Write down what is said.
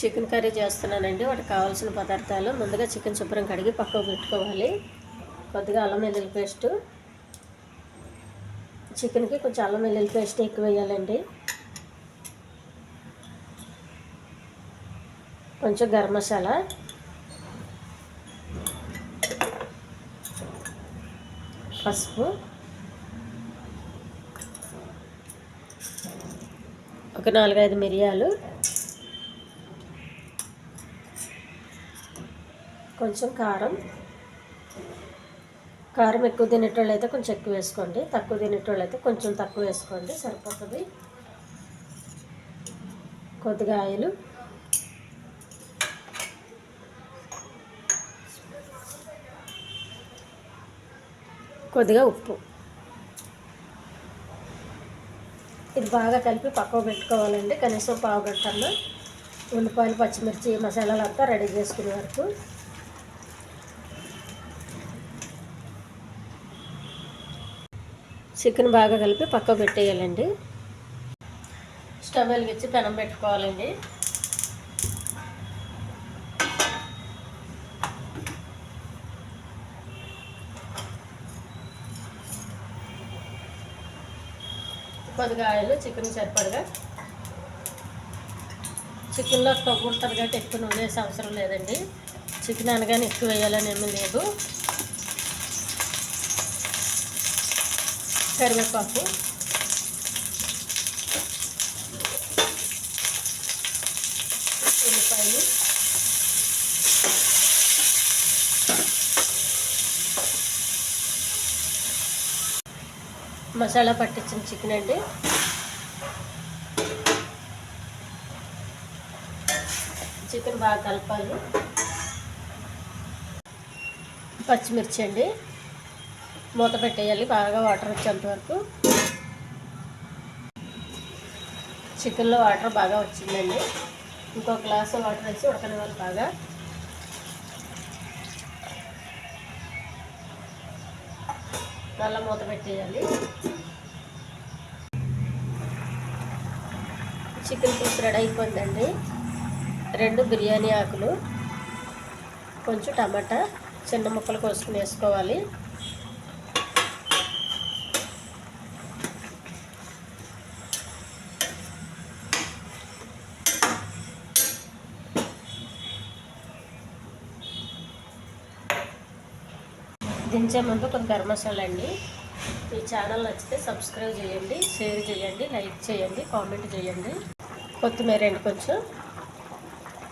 Chicken curry చేస్తున్నానండి. వాటికి కావాల్సిన పదార్థాలు ముందుగా చికెన్ శుభ్రం కడిగి పక్కకు పెట్టుకోవాలి. కొద్దిగా అల్లం వెల్లుల్లి పేస్టు, చికెన్కి కొంచెం అల్లం వెల్లుల్లి పేస్ట్ ఎక్కువ వేయాలండి. కొంచెం గరం మసాలా, పసుపు, ఒక 4-5 మిరియాలు, కొంచెం కారం. కారం ఎక్కువ తినేటోళ్ళు అయితే కొంచెం ఎక్కువ వేసుకోండి, తక్కువ తినేటోళ్ళు అయితే కొంచెం తక్కువ వేసుకోండి, సరిపోతుంది. కొద్దిగా ఆయిల్, కొద్దిగా ఉప్పు. ఇది బాగా కలిపి పక్కకు పెట్టుకోవాలండి. కనీసం పావు గంట అన్న ఉల్లిపాయలు, పచ్చిమిర్చి, మసాలాలు అంతా రెడీ చేసుకునే వరకు. చికెన్ బాగా కలిపి పక్కకు పెట్టేయాలండి. స్టవ్ వెలిగించి పెనం పెట్టుకోవాలండి. కొద్దిగా ఆయిల్, చికెన్ సరిపడగా. చికెన్లో కొవ్వు ఉంటుంది కాబట్టి ఎక్కువ నూనె వేసే అవసరం లేదండి. చికెన్ అనగానే ఎక్కువ వేయాలని ఏమీ లేదు. కరివేపాకు, ఉల్లిపాయలు, మసాలా పట్టించిన చికెన్ అండి. చికెన్ బాగా కలపాలి. పచ్చిమిర్చి అండి, మూత పెట్టేయాలి బాగా వాటర్ వచ్చేంత వరకు. చికెన్లో వాటర్ బాగా వచ్చిందండి. ఇంకో గ్లాసు వాటర్ వేసి ఉడకనివ్వాలి బాగా. మళ్ళీ మూత పెట్టేయాలి. చికెన్ పులుసు రెడీ అయిపోయిందండి. 2 బిర్యానీ ఆకులు, కొంచెం టమాటా చిన్న ముక్కలు కోసుకుని వేసుకోవాలి. దించే ముందు కొంచెం గరం మసాలా అండి. ఈ ఛానల్ నచ్చితే సబ్స్క్రైబ్ చేయండి, షేర్ చేయండి, లైక్ చేయండి, కామెంట్ చేయండి. కొత్తిమీర అండి కొంచెం.